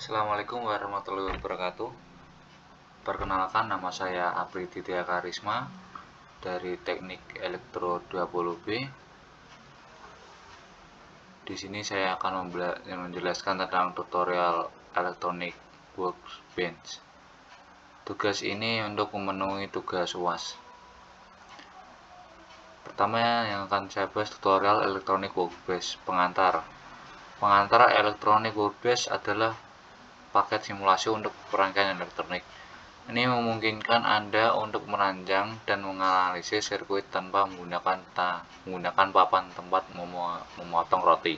Assalamualaikum warahmatullahi wabarakatuh. Perkenalkan, nama saya Apri Ditya Karisma dari Teknik Elektro 20B. Di sini saya akan menjelaskan tentang tutorial Electronic Workbench. Tugas ini untuk memenuhi tugas UAS. Pertama yang akan saya bahas tutorial Electronic Workbench pengantar. Pengantar Electronic Workbench adalah paket simulasi untuk perangkat elektronik. Ini memungkinkan Anda untuk merancang dan menganalisis sirkuit tanpa menggunakan papan tempat memotong roti.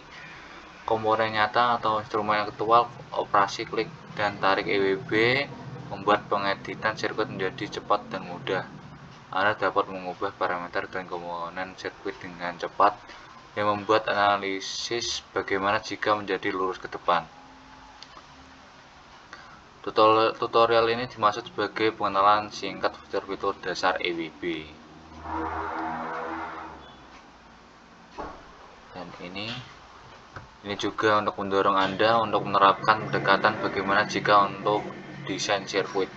Komponen nyata atau instrumen aktual, operasi klik dan tarik EWB membuat pengeditan sirkuit menjadi cepat dan mudah. Anda dapat mengubah parameter dan komponen sirkuit dengan cepat yang membuat analisis bagaimana jika menjadi lurus ke depan. Tutorial ini dimaksud sebagai pengenalan singkat fitur-fitur dasar EWB. Dan ini juga untuk mendorong Anda untuk menerapkan pendekatan bagaimana jika untuk desain sirkuit.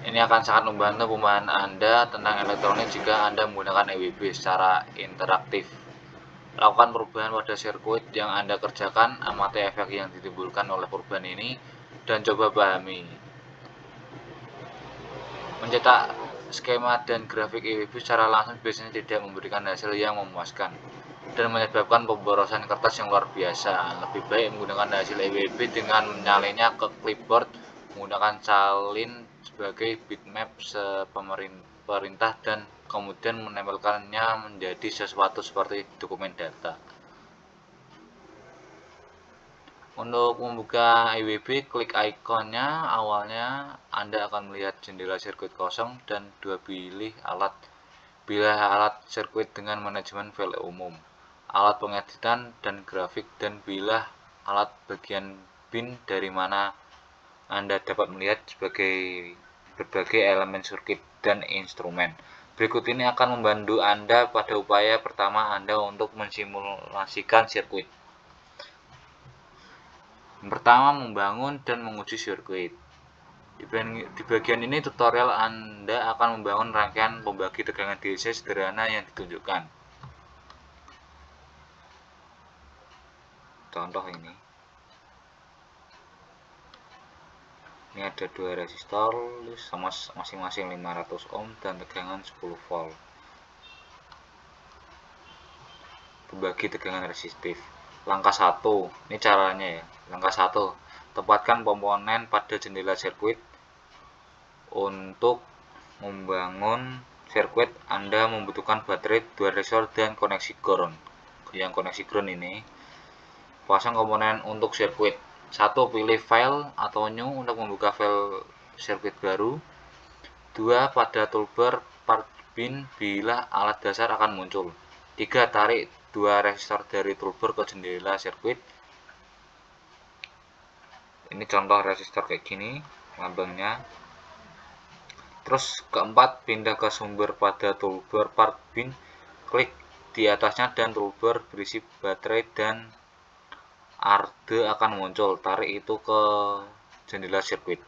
Ini akan sangat membantu pemahaman Anda tentang elektronik jika Anda menggunakan EWB secara interaktif. Lakukan perubahan pada sirkuit yang Anda kerjakan, amati efek yang ditimbulkan oleh perubahan ini, dan coba pahami. Mencetak skema dan grafik EWB secara langsung biasanya tidak memberikan hasil yang memuaskan dan menyebabkan pemborosan kertas yang luar biasa. Lebih baik menggunakan hasil EWB dengan menyalinnya ke clipboard menggunakan salin sebagai bitmap pemerintah dan kemudian menempelkannya menjadi sesuatu seperti dokumen data. Untuk membuka EWB, klik ikonnya. Awalnya Anda akan melihat jendela sirkuit kosong dan pilih alat sirkuit dengan manajemen file umum, alat pengeditan dan grafik, dan pilih alat bagian bin dari mana Anda dapat melihat berbagai elemen sirkuit dan instrumen. Berikut ini akan membantu Anda pada upaya pertama Anda untuk mensimulasikan sirkuit. Yang pertama, membangun dan menguji sirkuit. Di bagian ini tutorial Anda akan membangun rangkaian pembagi tegangan DC sederhana yang ditunjukkan. Contoh ini ada dua resistor sama masing-masing 500 ohm dan tegangan 10 volt. Pembagi tegangan resistif. Langkah 1, ini caranya ya. Langkah 1, tempatkan komponen pada jendela sirkuit. Untuk membangun sirkuit, Anda membutuhkan baterai, 2 resistor, dan koneksi ground. Yang koneksi ground ini, pasang komponen untuk sirkuit. 1. Pilih file atau new untuk membuka file sirkuit baru. 2. Pada toolbar part bin bila alat dasar akan muncul. 3. Tarik 2 resistor dari toolbar ke jendela sirkuit. Ini contoh resistor kayak gini lambangnya. Terus keempat, pindah ke sumber pada toolbar part bin, klik di atasnya dan toolbar berisi baterai dan arde akan muncul. Tarik itu ke jendela sirkuit.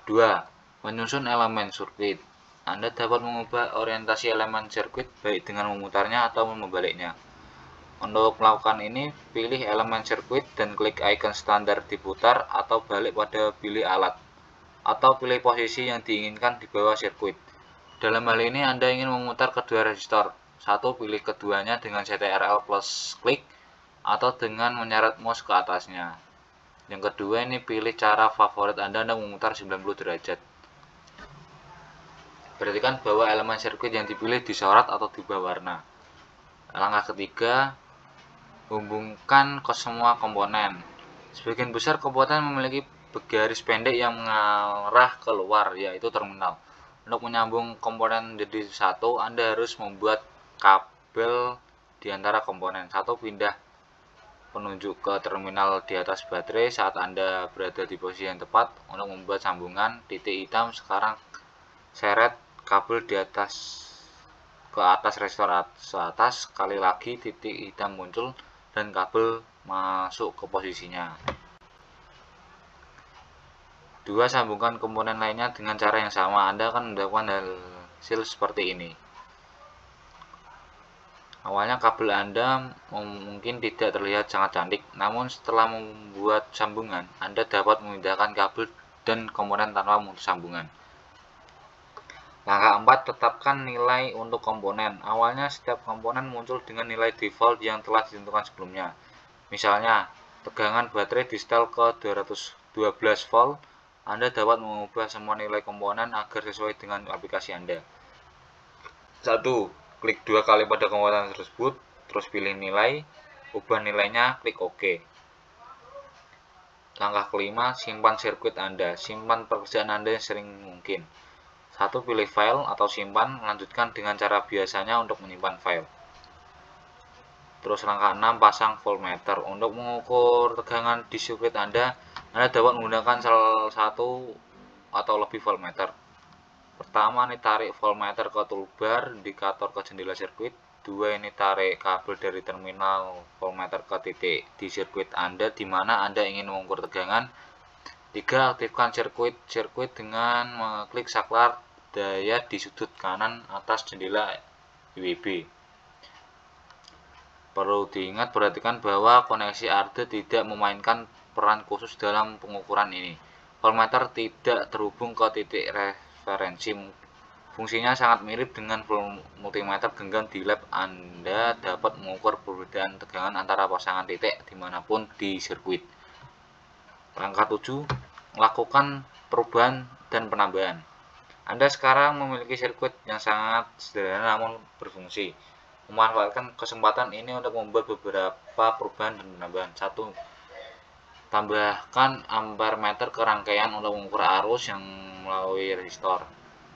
2. Menyusun elemen sirkuit. Anda dapat mengubah orientasi elemen sirkuit baik dengan memutarnya atau membaliknya. Untuk melakukan ini, pilih elemen sirkuit dan klik icon standar diputar atau balik pada pilih alat, atau pilih posisi yang diinginkan di bawah sirkuit. Dalam hal ini Anda ingin memutar kedua resistor. 1. Pilih keduanya dengan CTRL plus klik atau dengan menyeret mouse ke atasnya. Yang kedua ini pilih cara favorit Anda untuk memutar 90 derajat. Perhatikan bahwa elemen sirkuit yang dipilih disorot atau diubah warna. Langkah ketiga, hubungkan ke semua komponen. Sebagian besar komponen memiliki garis pendek yang mengarah keluar, yaitu terminal. Untuk menyambung komponen menjadi satu, Anda harus membuat kabel di antara komponen. 1. Pindah penunjuk ke terminal di atas baterai saat Anda berada di posisi yang tepat. Untuk membuat sambungan, titik hitam sekarang seret kabel di atas ke atas resistor atas. Sekali lagi titik hitam muncul dan kabel masuk ke posisinya. 2. Sambungkan komponen lainnya dengan cara yang sama. Anda akan mendapatkan hasil seperti ini. Awalnya kabel Anda mungkin tidak terlihat sangat cantik, namun setelah membuat sambungan, Anda dapat memindahkan kabel dan komponen tanpa memutus sambungan. Langkah 4. Tetapkan nilai untuk komponen. Awalnya setiap komponen muncul dengan nilai default yang telah ditentukan sebelumnya. Misalnya, tegangan baterai di setel ke 212 volt. Anda dapat mengubah semua nilai komponen agar sesuai dengan aplikasi Anda. 1. Klik 2 kali pada komponen tersebut, terus pilih nilai, ubah nilainya, klik OK. Langkah kelima, simpan sirkuit Anda. Simpan pekerjaan Anda yang sering mungkin. 1. Pilih file atau simpan, lanjutkan dengan cara biasanya untuk menyimpan file. Terus langkah 6, pasang voltmeter. Untuk mengukur tegangan di sirkuit Anda dapat menggunakan salah satu atau lebih voltmeter. Pertama, ini tarik voltmeter ke toolbar, indikator ke jendela sirkuit. 2. Ini tarik kabel dari terminal voltmeter ke titik di sirkuit Anda di mana Anda ingin mengukur tegangan. 3. Aktifkan sirkuit dengan mengklik saklar daya di sudut kanan atas jendela IWB. Perlu diingat, perhatikan bahwa koneksi Arduino tidak memainkan peran khusus dalam pengukuran ini. Voltmeter tidak terhubung ke titik referensi. Fungsinya sangat mirip dengan multimeter genggam di lab. Anda dapat mengukur perbedaan tegangan antara pasangan titik dimanapun di sirkuit. Langkah 7. Lakukan perubahan dan penambahan. Anda sekarang memiliki sirkuit yang sangat sederhana namun berfungsi. Memanfaatkan kesempatan ini untuk membuat beberapa perubahan dan penambahan. 1. Tambahkan ampermeter ke rangkaian untuk mengukur arus yang melalui resistor.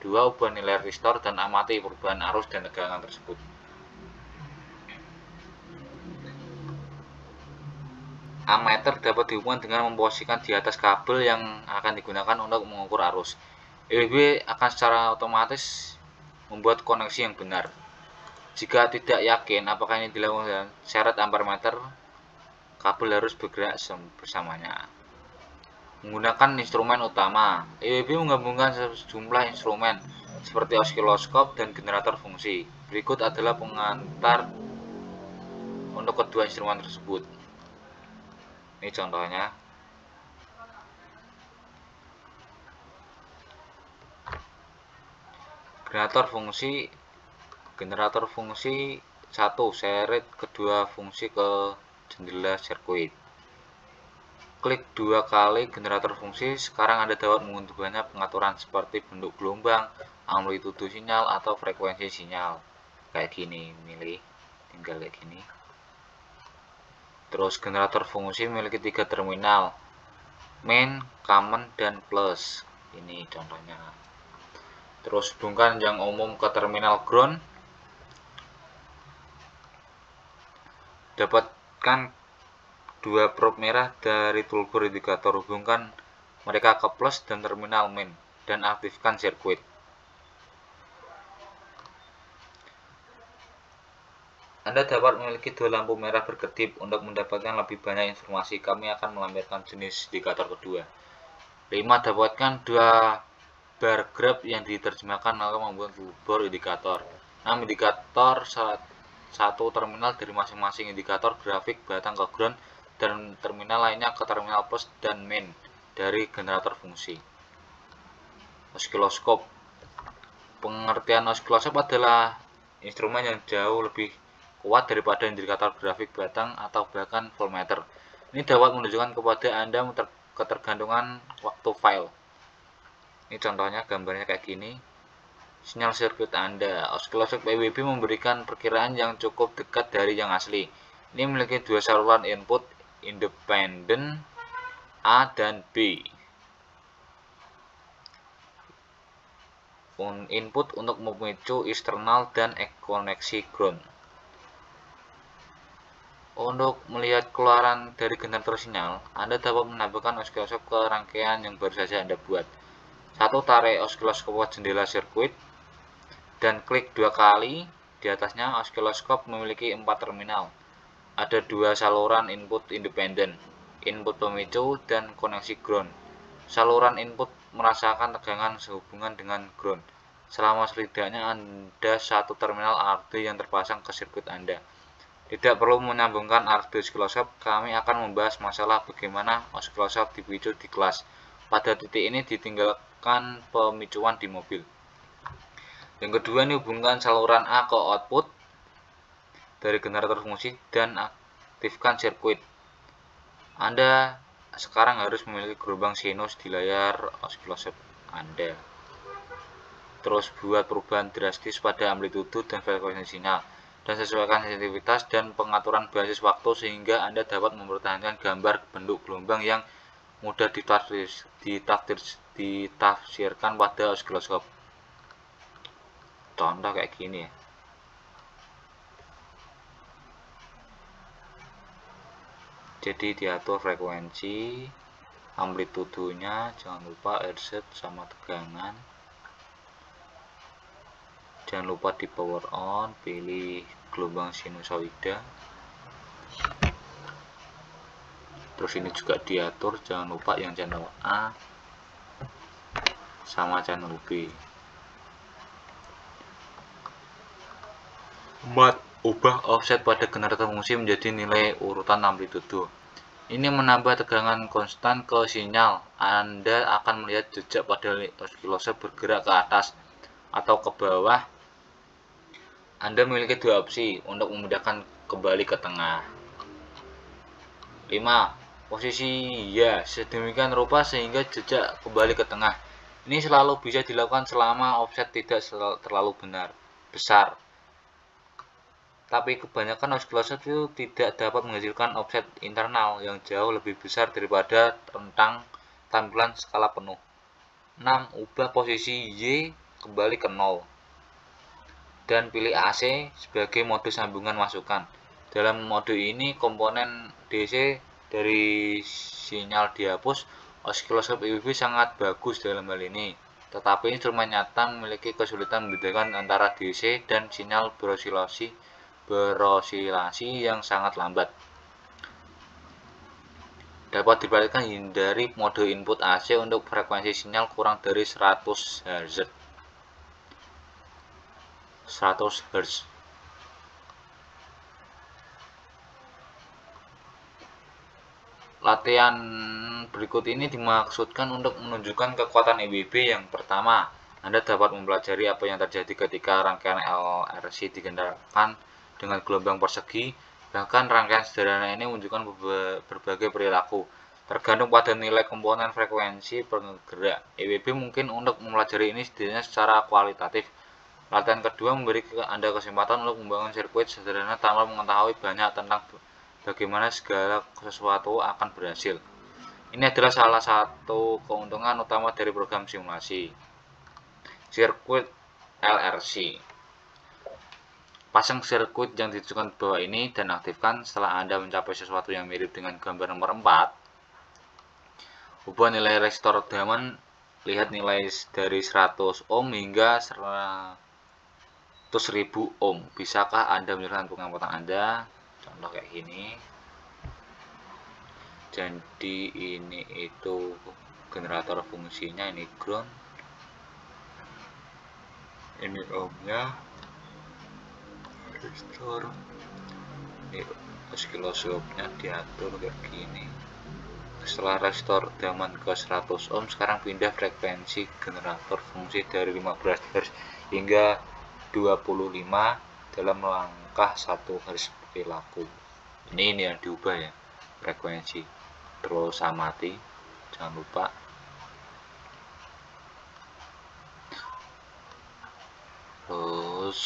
2. Ubah nilai resistor dan amati perubahan arus dan tegangan tersebut. Ammeter dapat dihubungkan dengan memposisikan di atas kabel yang akan digunakan untuk mengukur arus. IWB akan secara otomatis membuat koneksi yang benar. Jika tidak yakin apakah ini dilakukan dengan syarat ampermeter, kabel harus bergerak bersamanya. Menggunakan instrumen utama, IWB menggabungkan sejumlah instrumen seperti osiloskop dan generator fungsi. Berikut adalah pengantar untuk kedua instrumen tersebut. Ini contohnya. Generator fungsi 1. Seret kedua fungsi ke jendela sirkuit. Klik 2 kali generator fungsi. Sekarang Anda dapat mengubahnya pengaturan seperti bentuk gelombang, amplitudo sinyal, atau frekuensi sinyal. Kayak gini, milih, tinggal kayak gini. Terus generator fungsi memiliki 3 terminal, main, common, dan plus. Ini contohnya. Terus hubungkan yang umum ke terminal ground. Dapatkan 2 probe merah dari toolbar indikator. Hubungkan mereka ke plus dan terminal main dan aktifkan sirkuit. Anda dapat memiliki 2 lampu merah berkedip. Untuk mendapatkan lebih banyak informasi, kami akan melampirkan jenis indikator kedua. 5. Dapatkan 2 bar graph yang diterjemahkan lalu membuat toolbar indikator. 6. Indikator satu terminal dari masing-masing indikator grafik batang ke ground dan terminal lainnya ke terminal plus dan main dari generator fungsi. Osiloskop. Pengertian osiloskop adalah instrumen yang jauh lebih kuat daripada indikator grafik batang atau bahkan voltmeter. Ini dapat menunjukkan kepada Anda ketergantungan waktu file. Ini contohnya, gambarnya kayak gini. Sinyal sirkuit Anda. Osiloskop IWB memberikan perkiraan yang cukup dekat dari yang asli. Ini memiliki 2 saluran input independen A dan B. Input untuk memicu eksternal dan koneksi ground. Untuk melihat keluaran dari generator sinyal, Anda dapat menambahkan osiloskop ke rangkaian yang baru saja Anda buat. 1. Tarik osiloskop ke jendela sirkuit dan klik 2 kali di atasnya. Osiloskop memiliki 4 terminal. Ada 2 saluran input independen, input pemicu, dan koneksi ground. saluran input merasakan tegangan sehubungan dengan ground selama setidaknya ada satu terminal RD yang terpasang ke sirkuit Anda. Tidak perlu menyambungkan RD oscilloscope, kami akan membahas masalah bagaimana oscilloscope dipicu di kelas. Pada titik ini ditinggalkan pemicuan di mobil. Yang kedua, ini hubungkan saluran A ke output dari generator fungsi dan aktifkan sirkuit. Anda sekarang harus memiliki gelombang sinus di layar oscilloscope Anda. Terus buat perubahan drastis pada amplitudo dan frekuensi sinyal, dan sesuaikan sensitivitas dan pengaturan basis waktu sehingga Anda dapat mempertahankan gambar bentuk gelombang yang mudah ditafsirkan pada oscilloscope. Contoh kayak gini ya. Jadi diatur frekuensi, amplitudonya, jangan lupa RZ sama tegangan. Jangan lupa di power on, pilih gelombang sinusoida. Terus ini juga diatur, jangan lupa yang channel A sama channel B. Ubah offset pada generator fungsi menjadi nilai urutan amplitudo. Ini menambah tegangan konstan ke sinyal. Anda akan melihat jejak pada oscilloscope bergerak ke atas atau ke bawah. Anda memiliki dua opsi untuk memudahkan kembali ke tengah. 5. Posisi ya sedemikian rupa sehingga jejak kembali ke tengah. Ini selalu bisa dilakukan selama offset tidak terlalu besar. Tapi kebanyakan oscilloscope itu tidak dapat menghasilkan offset internal yang jauh lebih besar daripada rentang tampilan skala penuh. 6. Ubah posisi Y kembali ke 0 dan pilih AC sebagai mode sambungan masukan. Dalam mode ini komponen DC dari sinyal dihapus. Oscilloscope EVP sangat bagus dalam hal ini, tetapi instrumen nyata memiliki kesulitan membedakan antara DC dan sinyal berosilasi yang sangat lambat. Dapat diperhatikan hindari mode input AC untuk frekuensi sinyal kurang dari 100 Hz. Latihan berikut ini dimaksudkan untuk menunjukkan kekuatan EBB. Yang pertama, Anda dapat mempelajari apa yang terjadi ketika rangkaian LRC digenerakan dengan gelombang persegi. Bahkan rangkaian sederhana ini menunjukkan berbagai perilaku tergantung pada nilai komponen frekuensi penggerak. EBB mungkin untuk mempelajari ini setidaknya secara kualitatif. Latihan kedua memberi Anda kesempatan untuk membangun sirkuit sederhana tanpa mengetahui banyak tentang bagaimana segala sesuatu akan berhasil. Ini adalah salah satu keuntungan utama dari program simulasi. Sirkuit LRC. Pasang sirkuit yang ditunjukkan di bawah ini dan aktifkan setelah Anda mencapai sesuatu yang mirip dengan gambar nomor 4. Ubah nilai resistor tegangan, lihat nilai dari 100 ohm hingga 100.000 ohm. Bisakah Anda menunjukkan pengamatan Anda? Contoh kayak gini. Jadi ini itu generator fungsinya, ini ground, ini ohmnya, resistor, ini oscilloscope-nya diatur kayak gini. Setelah resistor tegangan ke 100 ohm, sekarang pindah frekuensi generator fungsi dari 15 Hz hingga 25 dalam langkah 1 Hz perilaku. Ini yang diubah ya, frekuensi. Terus amati, jangan lupa. Terus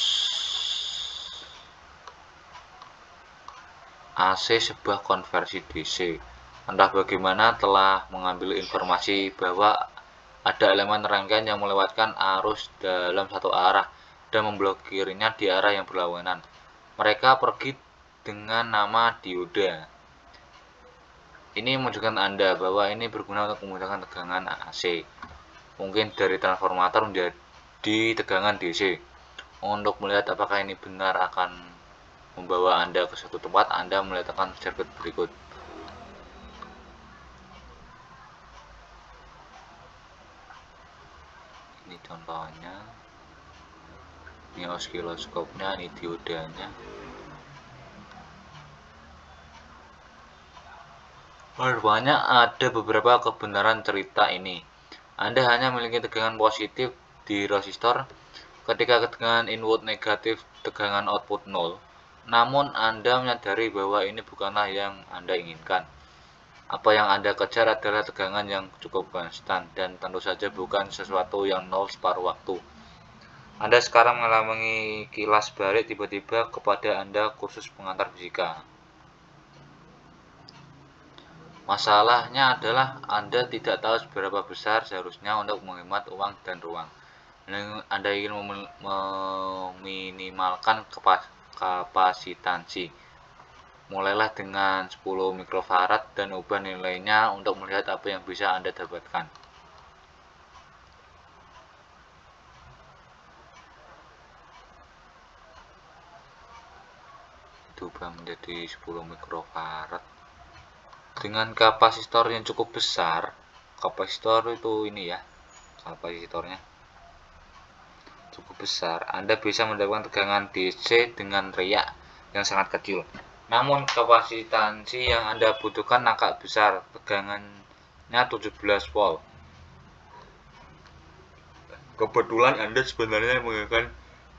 AC sebuah konversi DC. Entah bagaimana telah mengambil informasi bahwa ada elemen rangkaian yang melewatkan arus dalam satu arah dan memblokirnya di arah yang berlawanan. Mereka pergi dengan nama dioda. Ini menunjukkan Anda bahwa ini berguna untuk memudahkan tegangan AC, mungkin dari transformator menjadi tegangan DC. Untuk melihat apakah ini benar akan membawa Anda ke suatu tempat, Anda meletakkan sirkuit berikut. contohnya, ini osiloskopnya, ini diodanya. Rupanya ada beberapa kebenaran cerita ini. Anda hanya memiliki tegangan positif di resistor ketika tegangan input negatif, tegangan output 0. Namun Anda menyadari bahwa ini bukanlah yang Anda inginkan. Apa yang Anda kejar adalah tegangan yang cukup konstan dan tentu saja bukan sesuatu yang nol separuh waktu. Anda sekarang mengalami kilas balik tiba-tiba kepada Anda kursus pengantar fisika. Masalahnya adalah Anda tidak tahu seberapa besar seharusnya untuk menghemat uang dan ruang. Anda ingin meminimalkan kapasitansi. Mulailah dengan 10 mikrofarad dan ubah nilainya untuk melihat apa yang bisa Anda dapatkan. Diubah menjadi 10 mikrofarad. Dengan kapasitor yang cukup besar, kapasitor itu ini ya, kapasitornya cukup besar, Anda bisa mendapatkan tegangan DC dengan riak yang sangat kecil. Namun kapasitansi yang Anda butuhkan agak besar, tegangannya 17 volt. Kebetulan Anda sebenarnya menggunakan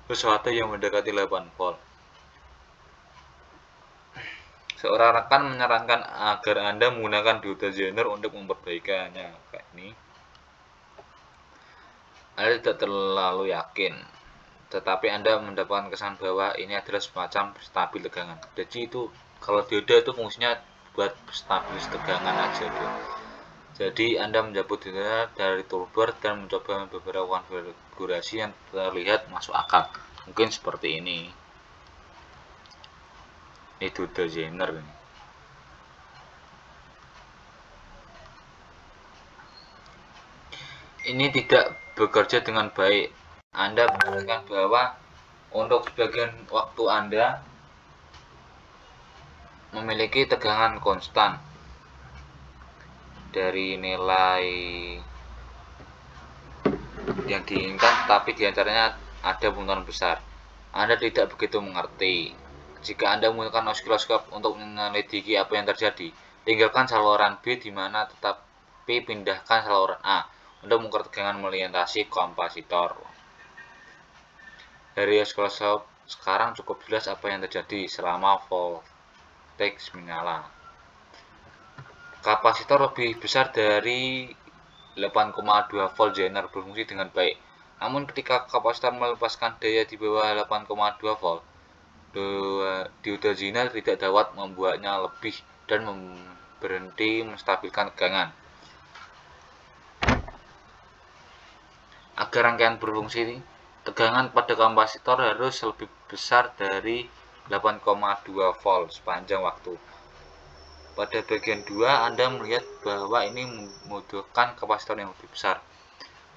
sesuatu yang mendekati 8 volt. Seorang rekan menyarankan agar Anda menggunakan dioda Zener untuk memperbaikinya. Kayak ini. Anda tidak terlalu yakin, tetapi Anda mendapatkan kesan bahwa ini adalah semacam stabil tegangan. Jadi itu kalau dioda itu fungsinya buat stabil tegangan aja tuh. Jadi Anda menjemput dioda dari toolbar dan mencoba beberapa konfigurasi yang terlihat masuk akal. Mungkin seperti ini. Ini dioda Zener ini. Ini tidak bekerja dengan baik. Anda mengatakan bahwa untuk sebagian waktu Anda memiliki tegangan konstan dari nilai yang diinginkan, tapi diantaranya ada bunturan besar. Anda tidak begitu mengerti. Jika Anda menggunakan osiloskop untuk menyelidiki apa yang terjadi, tinggalkan saluran B di mana tetapi pindahkan saluran A untuk mengukur tegangan melintasi kapasitor. Dari osiloskop sekarang cukup jelas apa yang terjadi selama voltage menyala. Kapasitor lebih besar dari 8,2 volt Zener berfungsi dengan baik. Namun ketika kapasitor melepaskan daya di bawah 8,2 volt, dioda Zener tidak dapat membuatnya lebih dan berhenti menstabilkan tegangan. Agar rangkaian berfungsi, tegangan pada kapasitor harus lebih besar dari 8,2 volt sepanjang waktu. Pada bagian 2, Anda melihat bahwa ini membutuhkan kapasitor yang lebih besar.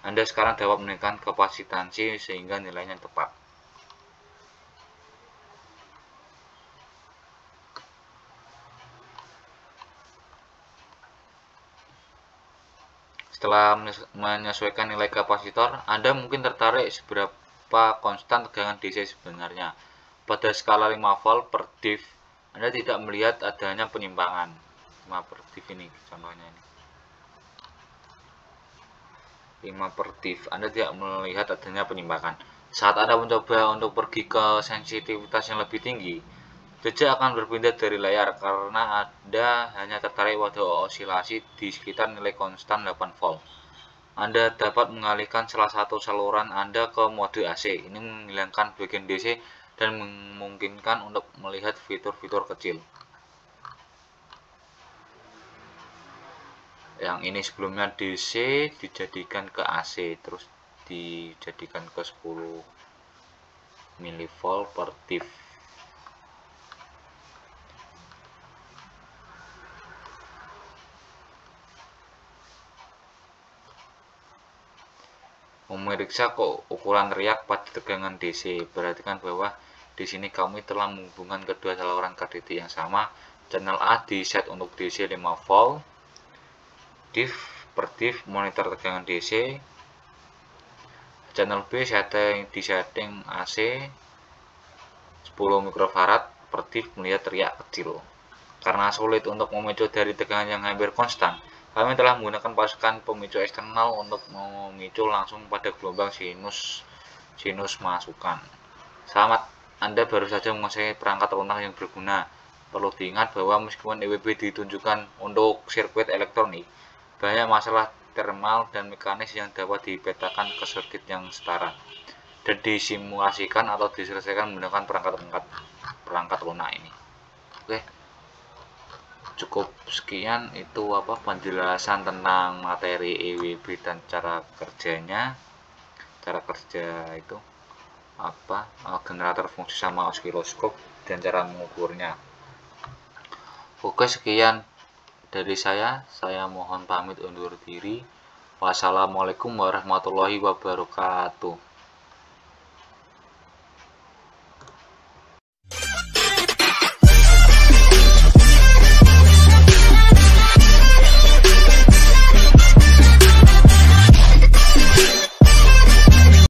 Anda sekarang dapat menaikkan kapasitansi sehingga nilainya tepat. Setelah menyesuaikan nilai kapasitor, Anda mungkin tertarik seberapa konstan tegangan DC sebenarnya. Pada skala 5 volt per div, Anda tidak melihat adanya penyimpangan. 5 per div ini contohnya ini. 5 per div, Anda tidak melihat adanya penyimpangan. Saat Anda mencoba untuk pergi ke sensitivitas yang lebih tinggi, jejak akan berpindah dari layar karena Anda hanya tertarik pada osilasi di sekitar nilai konstan 8 volt. Anda dapat mengalihkan salah satu saluran Anda ke mode AC. Ini menghilangkan bagian DC dan memungkinkan untuk melihat fitur-fitur kecil. Yang ini sebelumnya DC dijadikan ke AC, terus dijadikan ke 10 mV per div. Memeriksa ukuran riak pada tegangan DC. Perhatikan bahwa di sini kami telah menghubungkan kedua saluran KDT yang sama. Channel A di set untuk DC 5 volt. Div per div monitor tegangan DC. Channel B di setting AC 10 mikrofarad per div melihat riak kecil. Karena sulit untuk memicu dari tegangan yang hampir konstan, kami telah menggunakan pasukan pemicu eksternal untuk memicu langsung pada gelombang sinus masukan. Selamat, Anda baru saja menguasai perangkat lunak yang berguna. Perlu diingat bahwa meskipun EWB ditunjukkan untuk sirkuit elektronik, banyak masalah termal dan mekanis yang dapat dipetakan ke sirkuit yang setara dan disimulasikan atau diselesaikan menggunakan perangkat lunak ini. Oke, cukup sekian itu penjelasan tentang materi EWB dan cara kerjanya, cara kerja itu generator fungsi sama osiloskop dan cara mengukurnya. Oke, sekian dari saya mohon pamit undur diri. Wassalamualaikum warahmatullahi wabarakatuh.